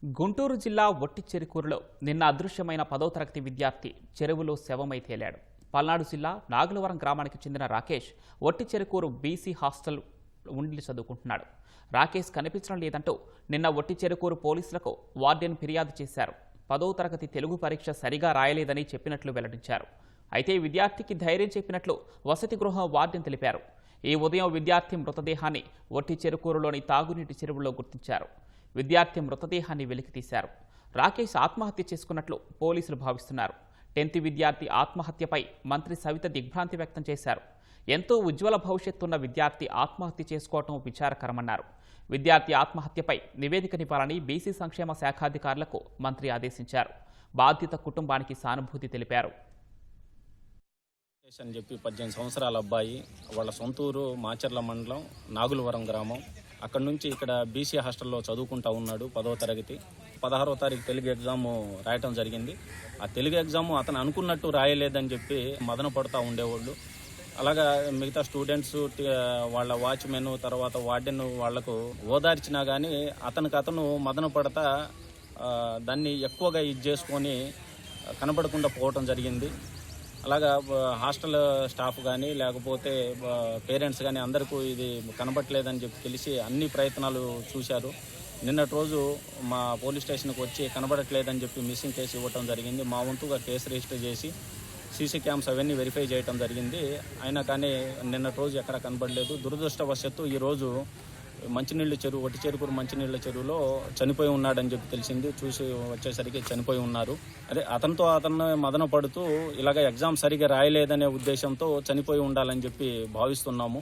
గుంటూరు జిల్లా ఒట్టిచెరుకూరులో నిన్న అదృశ్యమైన 10వ తరగతి విద్యార్థి చెరువులో శవమై తేలాడు. పల్నాడు జిల్లా నాగులవరం గ్రామానికి చెందిన రాకేష్ ఒట్టిచెరుకూరు బీసీ హాస్టల్ ఉండి చదువుకుంటున్నాడు. రాకేష్ కనిపించడం లేదంటూ నిన్న ఒట్టిచెరుకూరు పోలీసులకు వార్డెన్ ఫిర్యాదు చేశారు. 10వ తరగతి తెలుగు పరీక్ష సరిగా రాయలేదని చెప్పినట్లు వెల్లడించారు. అయితే విద్యార్థికి ధైర్యం చెప్పినట్లు వసతి గృహం వార్డెన్ తెలిపారు. ఈ ఉదయం విద్యార్థి మృతదేహాన్ని ఒట్టిచెరుకూరులోని తాగునీటి చెరువులో గుర్తించారు. విద్యార్థి మృతదేహాన్ని వెలికితీశారు. రాకేష్ ఆత్మహత్య చేసుకున్నట్లు పోలీసులు భావిస్తున్నారు. 10th విద్యార్థి ఆత్మహత్యపై మంత్రి సవిత దిగ్భ్రాంతి వ్యక్తం చేశారు. ఎంతో ఉజ్వల భవిష్యత్తున్న విద్యార్థి ఆత్మహత్య చేసుకోవటం విచారకరమన్నారు. విద్యార్థి ఆత్మహత్యపై నివేదికనివ్వాలని బీసీ సంక్షేమ శాఖాధికారులకు మంత్రి ఆదేశించారు. బాధిత కుటుంబానికి సానుభూతి తెలిపారు. అని చెప్పి 18 సంవత్సరాల అబ్బాయి, వాళ్ళ సొంతూరు మాచర్ల మండలం నాగులవరం గ్రామం. అక్కడి నుంచి ఇక్కడ బీసీ హాస్టల్లో చదువుకుంటా ఉన్నాడు. 10వ తరగతి 16వ తారీఖు తెలుగు ఎగ్జామ్ రాయటం జరిగింది. ఆ తెలుగు ఎగ్జామ్ అతను అనుకున్నట్టు రాయలేదని చెప్పి మదన పడుతూ ఉండేవాళ్ళు. అలాగా మిగతా స్టూడెంట్స్, వాళ్ళ వాచ్మెన్, తర్వాత వార్డెన్ వాళ్లకు ఓదార్చినా కానీ అతను మదన పడతా దాన్ని ఎక్కువగా చేసుకొని కనబడకుండా పోవటం జరిగింది. అలాగా హాస్టల్ స్టాఫ్ కానీ లేకపోతే పేరెంట్స్ కానీ అందరికీ ఇది కనబట్టలేదని చెప్పి తెలిసి అన్ని ప్రయత్నాలు చూశారు. నిన్నటి రోజు మా పోలీస్ స్టేషన్కి వచ్చి కనబడట్లేదని చెప్పి మిస్సింగ్ కేసు ఇవ్వటం జరిగింది. మా వంతుగా కేసు రిజిస్టర్ చేసి సీసీ క్యామ్స్ అవన్నీ వెరిఫై చేయటం జరిగింది. అయినా కానీ నిన్నటి రోజు ఎక్కడ కనబడలేదు. దురదృష్టవశాత్తు ఈరోజు మంచినీళ్ళ చెరువు, ఒట్టిచెరుకూరు మంచినీళ్ళ చెరువులో చనిపోయి ఉన్నాడని చెప్పి తెలిసింది. చూసి వచ్చేసరికి చనిపోయి ఉన్నారు. అదే అతను మదన పడుతూ ఇలాగ ఎగ్జామ్ సరిగా రాయలేదనే ఉద్దేశంతో చనిపోయి ఉండాలని చెప్పి భావిస్తున్నాము.